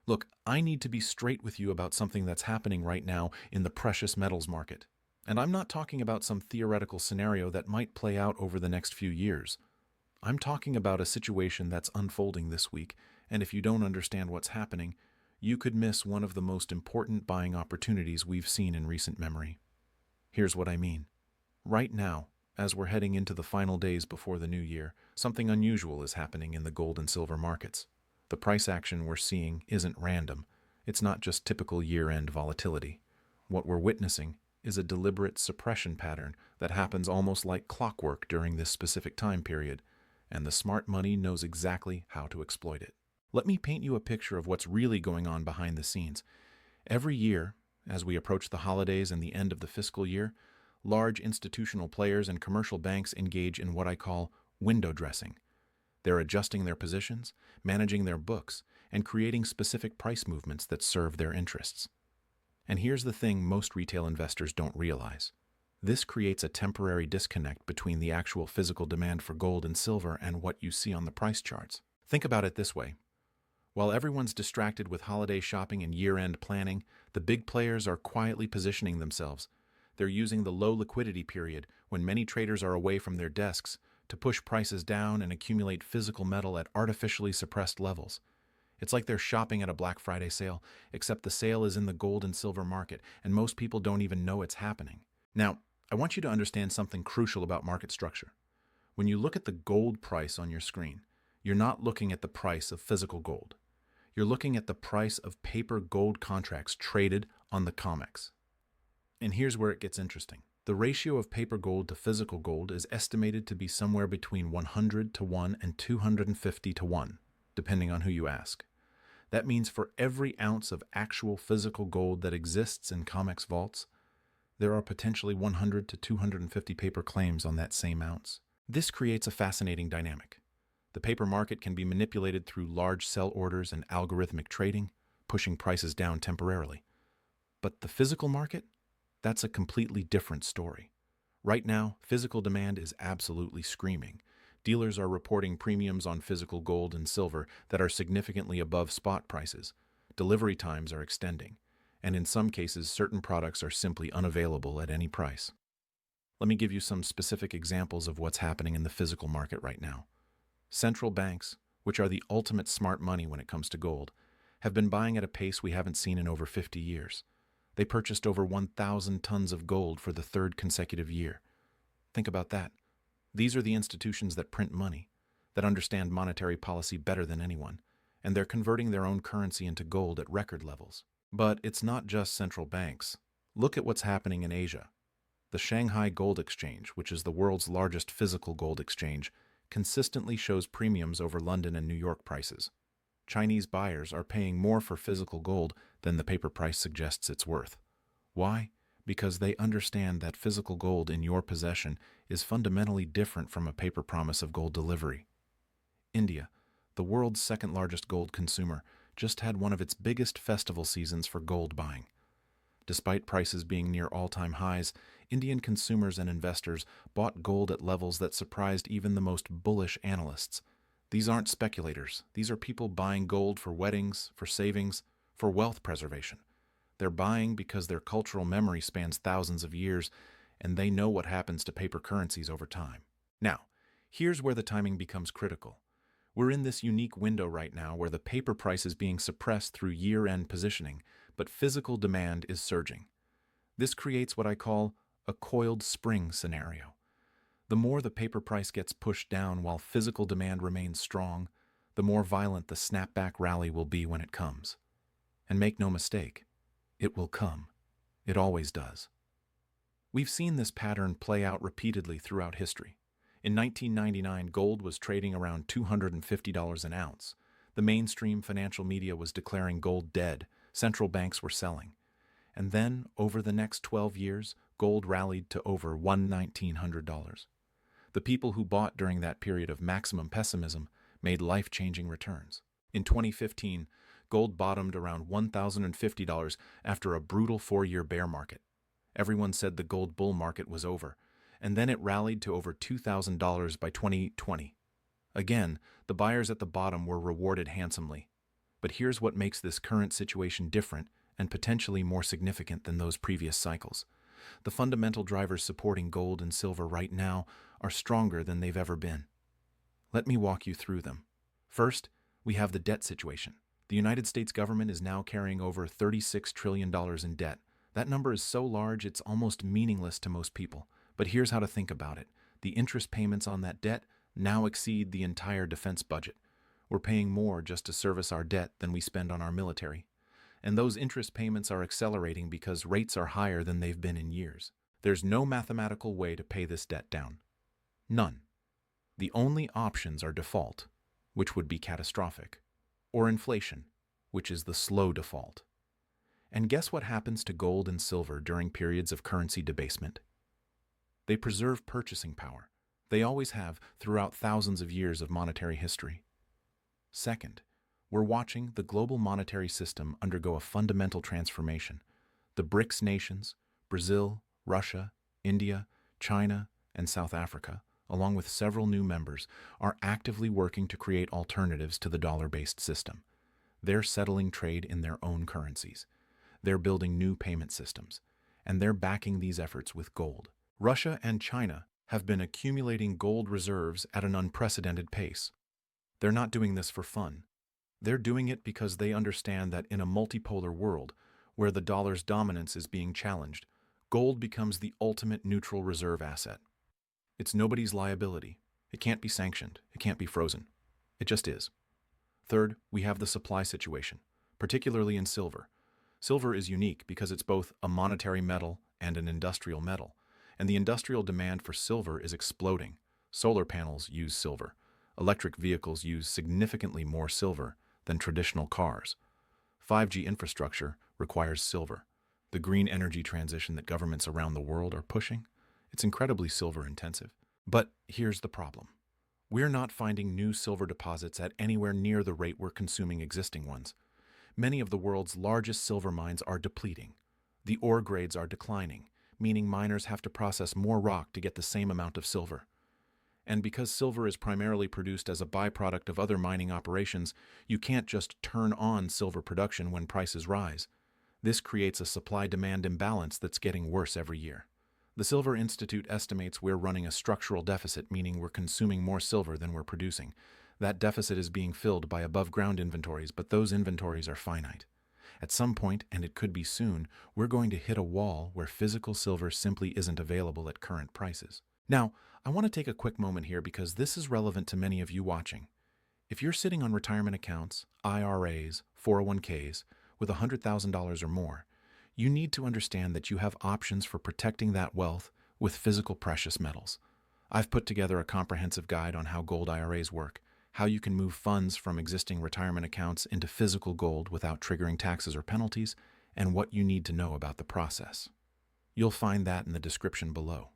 Look, I need to be straight with you about something that's happening right now in the precious metals market. And I'm not talking about some theoretical scenario that might play out over the next few years. I'm talking about a situation that's unfolding this week, and if you don't understand what's happening, you could miss one of the most important buying opportunities we've seen in recent memory. Here's what I mean. Right now, as we're heading into the final days before the new year, something unusual is happening in the gold and silver markets. The price action we're seeing isn't random. It's not just typical year-end volatility. What we're witnessing is a deliberate suppression pattern that happens almost like clockwork during this specific time period, and the smart money knows exactly how to exploit it. Let me paint you a picture of what's really going on behind the scenes. Every year, as we approach the holidays and the end of the fiscal year, large institutional players and commercial banks engage in what I call window dressing. They're adjusting their positions, managing their books, and creating specific price movements that serve their interests. And here's the thing most retail investors don't realize. This creates a temporary disconnect between the actual physical demand for gold and silver and what you see on the price charts. Think about it this way. While everyone's distracted with holiday shopping and year-end planning, the big players are quietly positioning themselves. They're using the low liquidity period, when many traders are away from their desks, to push prices down and accumulate physical metal at artificially suppressed levels. It's like they're shopping at a Black Friday sale, except the sale is in the gold and silver market, and most people don't even know it's happening. Now, I want you to understand something crucial about market structure. When you look at the gold price on your screen, you're not looking at the price of physical gold. You're looking at the price of paper gold contracts traded on the COMEX. And here's where it gets interesting. The ratio of paper gold to physical gold is estimated to be somewhere between 100 to 1 and 250 to 1, depending on who you ask. That means for every ounce of actual physical gold that exists in COMEX vaults, there are potentially 100 to 250 paper claims on that same ounce. This creates a fascinating dynamic. The paper market can be manipulated through large sell orders and algorithmic trading, pushing prices down temporarily. But the physical market? That's a completely different story. Right now, physical demand is absolutely screaming. Dealers are reporting premiums on physical gold and silver that are significantly above spot prices. Delivery times are extending, and in some cases, certain products are simply unavailable at any price. Let me give you some specific examples of what's happening in the physical market right now. Central banks, which are the ultimate smart money when it comes to gold, have been buying at a pace we haven't seen in over 50 years. They purchased over 1,000 tons of gold for the third consecutive year. Think about that. These are the institutions that print money, that understand monetary policy better than anyone, and they're converting their own currency into gold at record levels. But it's not just central banks. Look at what's happening in Asia. The Shanghai Gold Exchange, which is the world's largest physical gold exchange, consistently shows premiums over London and New York prices. Chinese buyers are paying more for physical gold than the paper price suggests it's worth. Why? Because they understand that physical gold in your possession is fundamentally different from a paper promise of gold delivery. India, the world's second largest gold consumer, just had one of its biggest festival seasons for gold buying. Despite prices being near all-time highs, Indian consumers and investors bought gold at levels that surprised even the most bullish analysts. These aren't speculators. These are people buying gold for weddings, for savings, for wealth preservation. They're buying because their cultural memory spans thousands of years, and they know what happens to paper currencies over time. Now, here's where the timing becomes critical. We're in this unique window right now where the paper price is being suppressed through year-end positioning, but physical demand is surging. This creates what I call a coiled spring scenario. The more the paper price gets pushed down while physical demand remains strong, the more violent the snapback rally will be when it comes. And make no mistake, it will come. It always does. We've seen this pattern play out repeatedly throughout history. In 1999, gold was trading around $250 an ounce. The mainstream financial media was declaring gold dead. Central banks were selling. And then, over the next 12 years, gold rallied to over $1,900. The people who bought during that period of maximum pessimism made life-changing returns. In 2015, gold bottomed around $1,050 after a brutal 4-year bear market. Everyone said the gold bull market was over, and then it rallied to over $2,000 by 2020. Again, the buyers at the bottom were rewarded handsomely. But here's what makes this current situation different and potentially more significant than those previous cycles. The fundamental drivers supporting gold and silver right now are stronger than they've ever been. Let me walk you through them. First, we have the debt situation. The United States government is now carrying over $36 trillion in debt. That number is so large it's almost meaningless to most people. But here's how to think about it. The interest payments on that debt now exceed the entire defense budget. We're paying more just to service our debt than we spend on our military. And those interest payments are accelerating because rates are higher than they've been in years. There's no mathematical way to pay this debt down. None. The only options are default, which would be catastrophic, or inflation, which is the slow default. And guess what happens to gold and silver during periods of currency debasement? They preserve purchasing power. They always have throughout thousands of years of monetary history. Second, we're watching the global monetary system undergo a fundamental transformation. The BRICS nations, Brazil, Russia, India, China, and South Africa, along with several new members, are actively working to create alternatives to the dollar-based system. They're settling trade in their own currencies. They're building new payment systems, and they're backing these efforts with gold. Russia and China have been accumulating gold reserves at an unprecedented pace. They're not doing this for fun. They're doing it because they understand that in a multipolar world, where the dollar's dominance is being challenged, gold becomes the ultimate neutral reserve asset. It's nobody's liability. It can't be sanctioned. It can't be frozen. It just is. Third, we have the supply situation, particularly in silver. Silver is unique because it's both a monetary metal and an industrial metal, and the industrial demand for silver is exploding. Solar panels use silver. Electric vehicles use significantly more silver than traditional cars. 5G infrastructure requires silver. The green energy transition that governments around the world are pushing, it's incredibly silver intensive. But here's the problem. We're not finding new silver deposits at anywhere near the rate we're consuming existing ones. Many of the world's largest silver mines are depleting. The ore grades are declining, meaning miners have to process more rock to get the same amount of silver. And because silver is primarily produced as a byproduct of other mining operations, you can't just turn on silver production when prices rise. This creates a supply-demand imbalance that's getting worse every year. The Silver Institute estimates we're running a structural deficit, meaning we're consuming more silver than we're producing. That deficit is being filled by above-ground inventories, but those inventories are finite. At some point, and it could be soon, we're going to hit a wall where physical silver simply isn't available at current prices. Now, I want to take a quick moment here because this is relevant to many of you watching. If you're sitting on retirement accounts, IRAs, 401ks, with $100,000 or more, you need to understand that you have options for protecting that wealth with physical precious metals. I've put together a comprehensive guide on how gold IRAs work, how you can move funds from existing retirement accounts into physical gold without triggering taxes or penalties, and what you need to know about the process. You'll find that in the description below.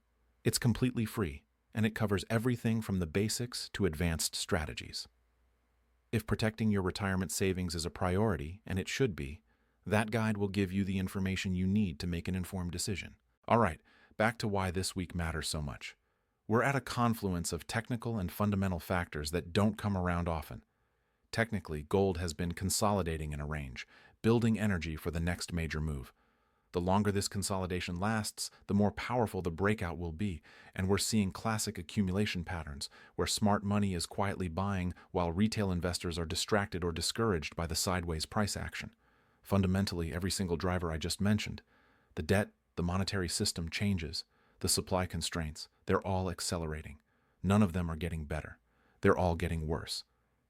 It's completely free, and it covers everything from the basics to advanced strategies. If protecting your retirement savings is a priority, and it should be, that guide will give you the information you need to make an informed decision. All right, back to why this week matters so much. We're at a confluence of technical and fundamental factors that don't come around often. Technically, gold has been consolidating in a range, building energy for the next major move. The longer this consolidation lasts, the more powerful the breakout will be, and we're seeing classic accumulation patterns, where smart money is quietly buying while retail investors are distracted or discouraged by the sideways price action. Fundamentally, every single driver I just mentioned, the debt, the monetary system changes, the supply constraints, they're all accelerating. None of them are getting better. They're all getting worse.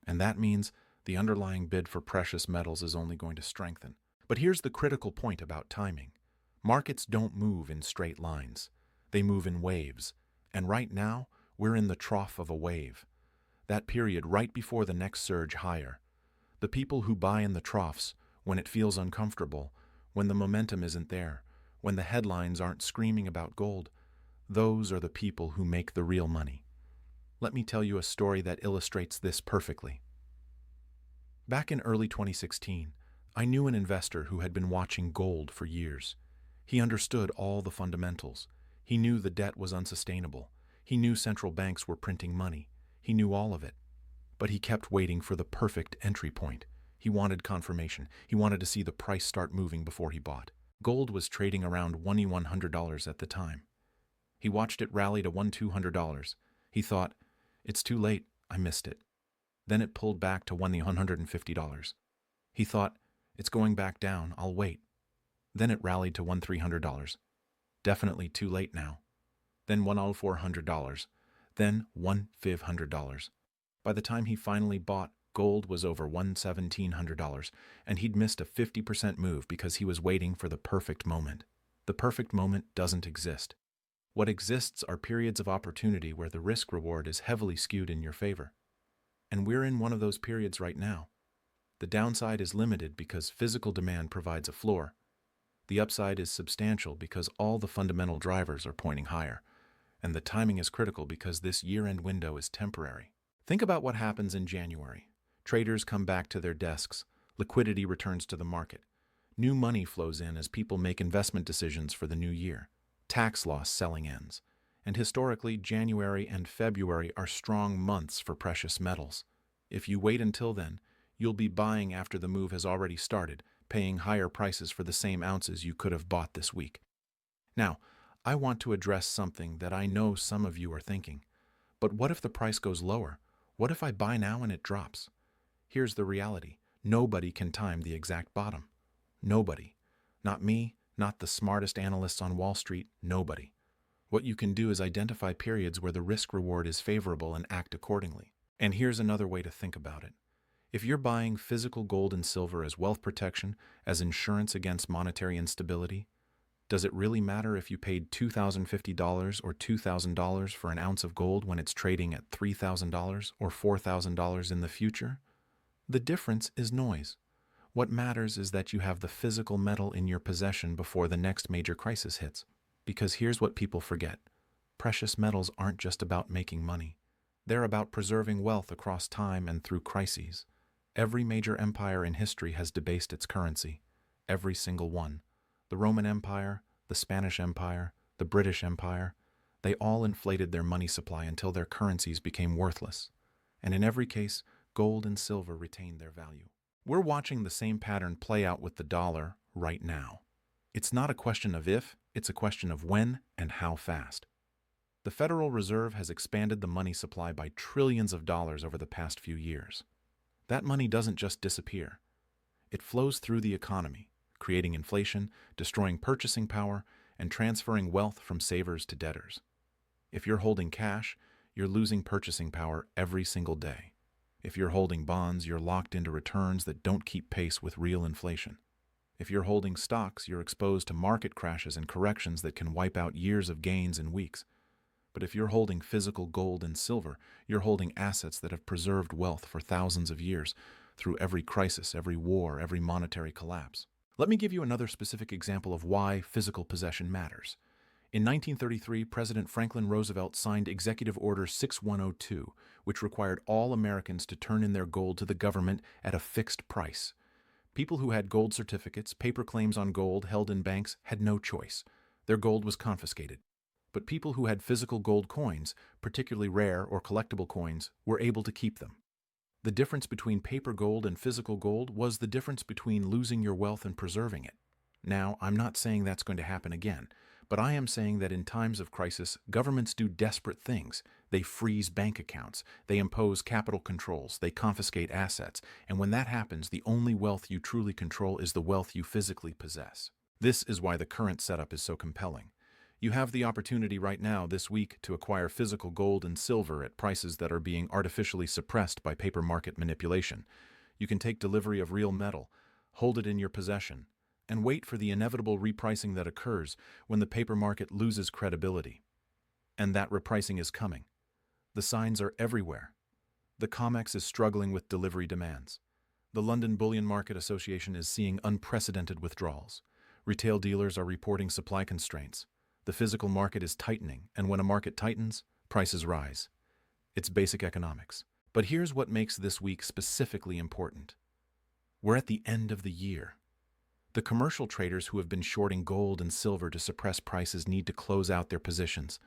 And that means the underlying bid for precious metals is only going to strengthen. But here's the critical point about timing. Markets don't move in straight lines. They move in waves. And right now, we're in the trough of a wave. That period right before the next surge higher. The people who buy in the troughs, when it feels uncomfortable, when the momentum isn't there, when the headlines aren't screaming about gold, those are the people who make the real money. Let me tell you a story that illustrates this perfectly. Back in early 2016, I knew an investor who had been watching gold for years. He understood all the fundamentals. He knew the debt was unsustainable. He knew central banks were printing money. He knew all of it. But he kept waiting for the perfect entry point. He wanted confirmation. He wanted to see the price start moving before he bought. Gold was trading around $1,100 at the time. He watched it rally to $1,200. He thought, it's too late, I missed it. Then it pulled back to $1,150. He thought, it's going back down, I'll wait. Then it rallied to $1,300. Definitely too late now. Then $1,400. Then $1,500. By the time he finally bought, gold was over $1,700, and he'd missed a 50% move because he was waiting for the perfect moment. The perfect moment doesn't exist. What exists are periods of opportunity where the risk-reward is heavily skewed in your favor. And we're in one of those periods right now. The downside is limited because physical demand provides a floor. The upside is substantial because all the fundamental drivers are pointing higher. And the timing is critical because this year-end window is temporary. Think about what happens in January. Traders come back to their desks. Liquidity returns to the market. New money flows in as people make investment decisions for the new year. Tax loss selling ends. And historically, January and February are strong months for precious metals. If you wait until then, you'll be buying after the move has already started, paying higher prices for the same ounces you could have bought this week. Now, I want to address something that I know some of you are thinking. But what if the price goes lower? What if I buy now and it drops? Here's the reality. Nobody can time the exact bottom. Nobody. Not me, not the smartest analysts on Wall Street, nobody. What you can do is identify periods where the risk-reward is favorable and act accordingly. And here's another way to think about it. If you're buying physical gold and silver as wealth protection, as insurance against monetary instability, does it really matter if you paid $2,050 or $2,000 for an ounce of gold when it's trading at $3,000 or $4,000 in the future? The difference is noise. What matters is that you have the physical metal in your possession before the next major crisis hits. Because here's what people forget. Precious metals aren't just about making money. They're about preserving wealth across time and through crises. Every major empire in history has debased its currency. Every single one. The Roman Empire, the Spanish Empire, the British Empire, they all inflated their money supply until their currencies became worthless. And in every case, gold and silver retained their value. We're watching the same pattern play out with the dollar right now. It's not a question of if, it's a question of when and how fast. The Federal Reserve has expanded the money supply by trillions of dollars over the past few years. That money doesn't just disappear. It flows through the economy, creating inflation, destroying purchasing power, and transferring wealth from savers to debtors. If you're holding cash, you're losing purchasing power every single day. If you're holding bonds, you're locked into returns that don't keep pace with real inflation. If you're holding stocks, you're exposed to market crashes and corrections that can wipe out years of gains in weeks. But if you're holding physical gold and silver, you're holding assets that have preserved wealth for thousands of years, through every crisis, every war, every monetary collapse. Let me give you another specific example of why physical possession matters. In 1933, President Franklin Roosevelt signed Executive Order 6102, which required all Americans to turn in their gold to the government at a fixed price. People who had gold certificates, paper claims on gold held in banks, had no choice. Their gold was confiscated. But people who had physical gold coins, particularly rare or collectible coins, were able to keep them. The difference between paper gold and physical gold was the difference between losing your wealth and preserving it. Now, I'm not saying that's going to happen again, but I am saying that in times of crisis, governments do desperate things. They freeze bank accounts, they impose capital controls, they confiscate assets, and when that happens, the only wealth you truly control is the wealth you physically possess. This is why the current setup is so compelling. You have the opportunity right now, this week, to acquire physical gold and silver at prices that are being artificially suppressed by paper market manipulation. You can take delivery of real metal, hold it in your possession, and wait for the inevitable repricing that occurs when the paper market loses credibility. And that repricing is coming. The signs are everywhere. The COMEX is struggling with delivery demands. The London Bullion Market Association is seeing unprecedented withdrawals. Retail dealers are reporting supply constraints. The physical market is tightening, and when a market tightens, prices rise. It's basic economics. But here's what makes this week specifically important. We're at the end of the year. The commercial traders who have been shorting gold and silver to suppress prices need to close out their positions.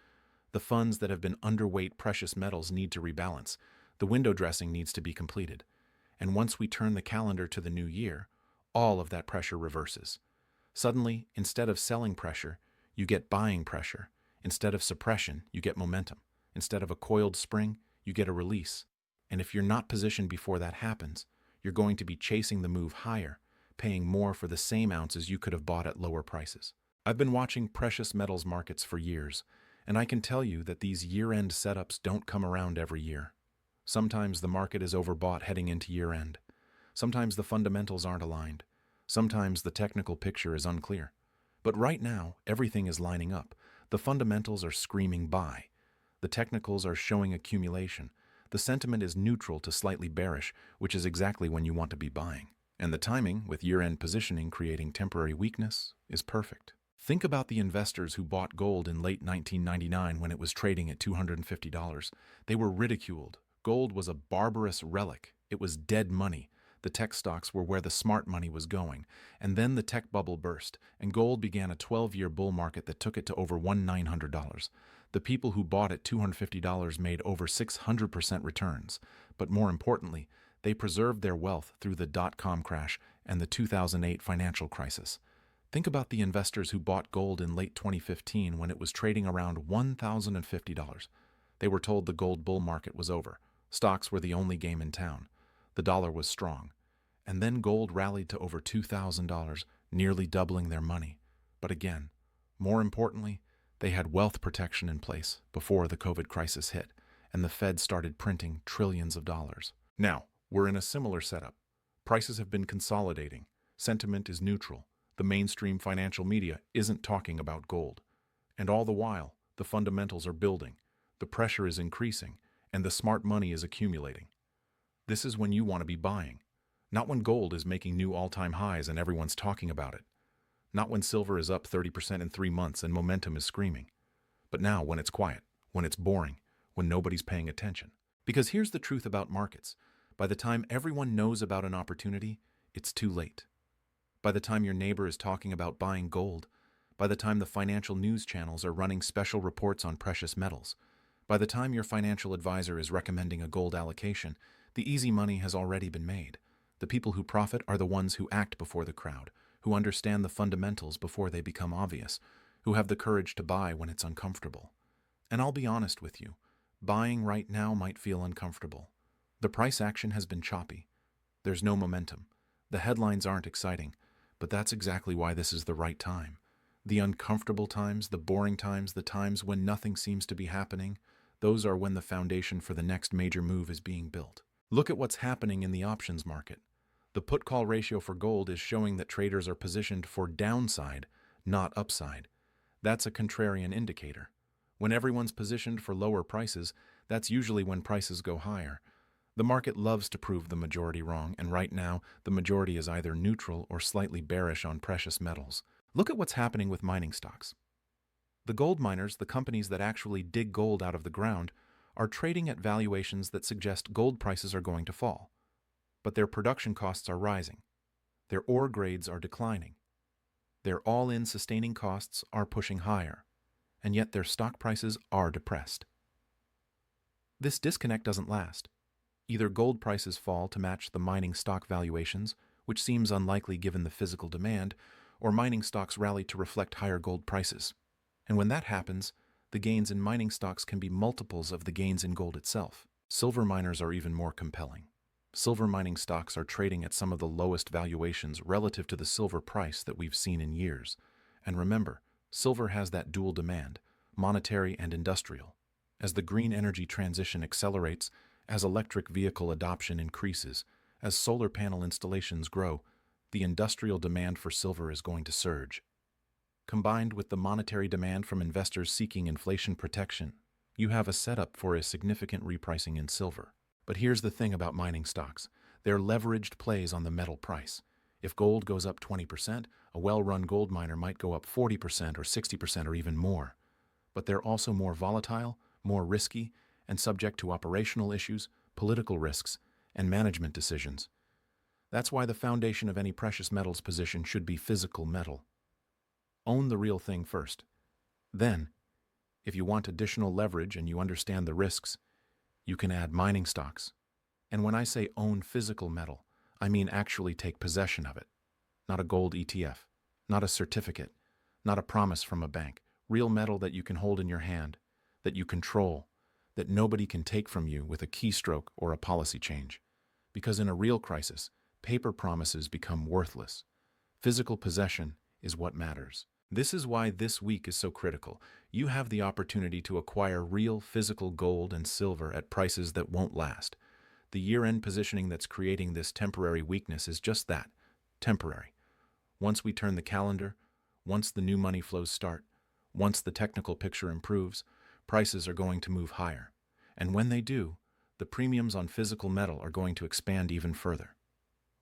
The funds that have been underweight precious metals need to rebalance. The window dressing needs to be completed. And once we turn the calendar to the new year, all of that pressure reverses. Suddenly, instead of selling pressure, you get buying pressure. Instead of suppression, you get momentum. Instead of a coiled spring, you get a release. And if you're not positioned before that happens, you're going to be chasing the move higher, paying more for the same ounces you could have bought at lower prices. I've been watching precious metals markets for years, and I can tell you that these year-end setups don't come around every year. Sometimes the market is overbought heading into year-end. Sometimes the fundamentals aren't aligned. Sometimes the technical picture is unclear. But right now, everything is lining up. The fundamentals are screaming buy. The technicals are showing accumulation. The sentiment is neutral to slightly bearish, which is exactly when you want to be buying. And the timing, with year-end positioning creating temporary weakness, is perfect. Think about the investors who bought gold in late 1999 when it was trading at $250. They were ridiculed. Gold was a barbarous relic. It was dead money. The tech stocks were where the smart money was going. And then the tech bubble burst, and gold began a 12-year bull market that took it to over $1,900. The people who bought at $250 made over 600% returns. But more importantly, they preserved their wealth through the dot-com crash and the 2008 financial crisis. Think about the investors who bought gold in late 2015 when it was trading around $1,050. They were told the gold bull market was over. Stocks were the only game in town. The dollar was strong. And then gold rallied to over $2,000, nearly doubling their money. But again, more importantly, they had wealth protection in place before the COVID crisis hit, and the Fed started printing trillions of dollars. Now, we're in a similar setup. Prices have been consolidating. Sentiment is neutral. The mainstream financial media isn't talking about gold. And all the while, the fundamentals are building, the pressure is increasing, and the smart money is accumulating. This is when you want to be buying. Not when gold is making new all-time highs and everyone's talking about it. Not when silver is up 30% in 3 months and momentum is screaming. But now when it's quiet, when it's boring, when nobody's paying attention. Because here's the truth about markets. By the time everyone knows about an opportunity, it's too late. By the time your neighbor is talking about buying gold, by the time the financial news channels are running special reports on precious metals, by the time your financial advisor is recommending a gold allocation, the easy money has already been made. The people who profit are the ones who act before the crowd, who understand the fundamentals before they become obvious, who have the courage to buy when it's uncomfortable. And I'll be honest with you, buying right now might feel uncomfortable. The price action has been choppy. There's no momentum. The headlines aren't exciting. But that's exactly why this is the right time. The uncomfortable times, the boring times, the times when nothing seems to be happening, those are when the foundation for the next major move is being built. Look at what's happening in the options market. The put-call ratio for gold is showing that traders are positioned for downside, not upside. That's a contrarian indicator. When everyone's positioned for lower prices, that's usually when prices go higher. The market loves to prove the majority wrong, and right now, the majority is either neutral or slightly bearish on precious metals. Look at what's happening with mining stocks. The gold miners, the companies that actually dig gold out of the ground, are trading at valuations that suggest gold prices are going to fall. But their production costs are rising. Their ore grades are declining. Their all-in sustaining costs are pushing higher, and yet their stock prices are depressed. This disconnect doesn't last. Either gold prices fall to match the mining stock valuations, which seems unlikely given the physical demand, or mining stocks rally to reflect higher gold prices. And when that happens, the gains in mining stocks can be multiples of the gains in gold itself. Silver miners are even more compelling. Silver mining stocks are trading at some of the lowest valuations relative to the silver price that we've seen in years. And remember, silver has that dual demand, monetary and industrial. As the green energy transition accelerates, as electric vehicle adoption increases, as solar panel installations grow, the industrial demand for silver is going to surge. Combined with the monetary demand from investors seeking inflation protection, you have a setup for a significant repricing in silver. But here's the thing about mining stocks. They're leveraged plays on the metal price. If gold goes up 20%, a well-run gold miner might go up 40% or 60% or even more. But they're also more volatile, more risky, and subject to operational issues, political risks, and management decisions. That's why the foundation of any precious metals position should be physical metal. Own the real thing first. Then, if you want additional leverage and you understand the risks, you can add mining stocks And when I say own physical metal, I mean actually take possession of it. Not a gold ETF, not a certificate, not a promise from a bank. Real metal that you can hold in your hand, that you control, that nobody can take from you with a keystroke or a policy change. Because in a real crisis, paper promises become worthless. Physical possession is what matters. This is why this week is so critical. You have the opportunity to acquire real physical gold and silver at prices that won't last. The year-end positioning that's creating this temporary weakness is just that, temporary. Once we turn the calendar, once the new money flows start, once the technical picture improves, prices are going to move higher. And when they do, the premiums on physical metal are going to expand even further.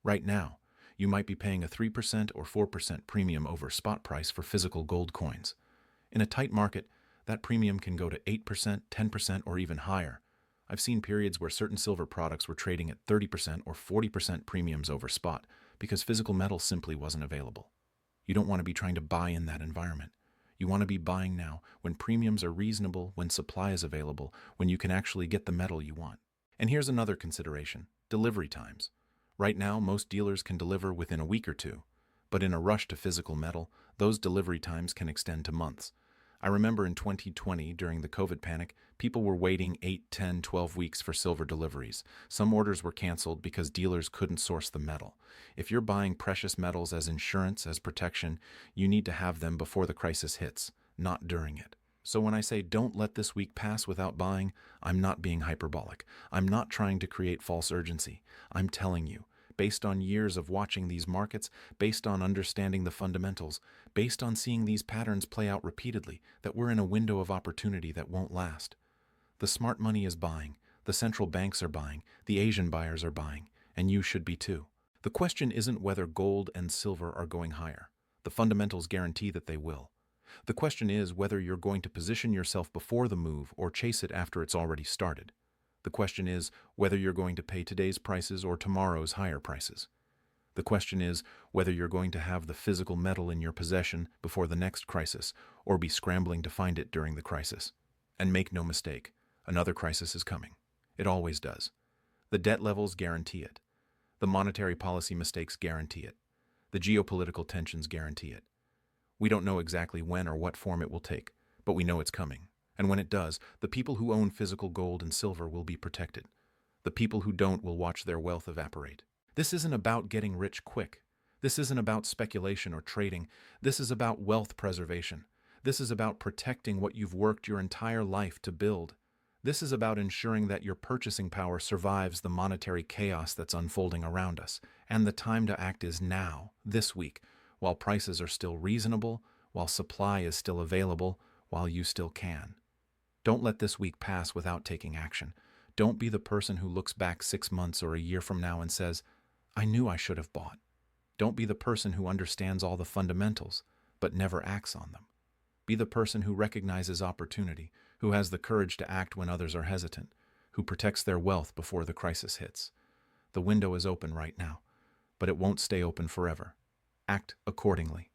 Right now, you might be paying a 3% or 4% premium over spot price for physical gold coins. In a tight market, that premium can go to 8%, 10%, or even higher. I've seen periods where certain silver products were trading at 30% or 40% premiums over spot because physical metal simply wasn't available. You don't want to be trying to buy in that environment. You want to be buying now when premiums are reasonable, when supply is available, when you can actually get the metal you want. And here's another consideration: delivery times. Right now, most dealers can deliver within a week or two, but in a rush to physical metal, those delivery times can extend to months. I remember in 2020, during the COVID panic, people were waiting 8, 10, 12 weeks for silver deliveries. Some orders were canceled because dealers couldn't source the metal. If you're buying precious metals as insurance, as protection, you need to have them before the crisis hits, not during it. So when I say don't let this week pass without buying, I'm not being hyperbolic. I'm not trying to create false urgency. I'm telling you, based on years of watching these markets, based on understanding the fundamentals, based on seeing these patterns play out repeatedly, that we're in a window of opportunity that won't last. The smart money is buying, the central banks are buying, the Asian buyers are buying, and you should be too. The question isn't whether gold and silver are going higher. The fundamentals guarantee that they will. The question is whether you're going to position yourself before the move or chase it after it's already started. The question is whether you're going to pay today's prices or tomorrow's higher prices. The question is whether you're going to have the physical metal in your possession before the next crisis or be scrambling to find it during the crisis. And make no mistake, another crisis is coming. It always does. The debt levels guarantee it. The monetary policy mistakes guarantee it. The geopolitical tensions guarantee it. We don't know exactly when or what form it will take, but we know it's coming. And when it does, the people who own physical gold and silver will be protected. The people who don't will watch their wealth evaporate. This isn't about getting rich quick. This isn't about speculation or trading. This is about wealth preservation. This is about protecting what you've worked your entire life to build. This is about ensuring that your purchasing power survives the monetary chaos that's unfolding around us. And the time to act is now, this week, while prices are still reasonable, while supply is still available, while you still can. Don't let this week pass without taking action. Don't be the person who looks back 6 months or a year from now and says, I knew I should have bought. Don't be the person who understands all the fundamentals, but never acts on them. Be the person who recognizes opportunity, who has the courage to act when others are hesitant, who protects their wealth before the crisis hits. The window is open right now, but it won't stay open forever. Act accordingly.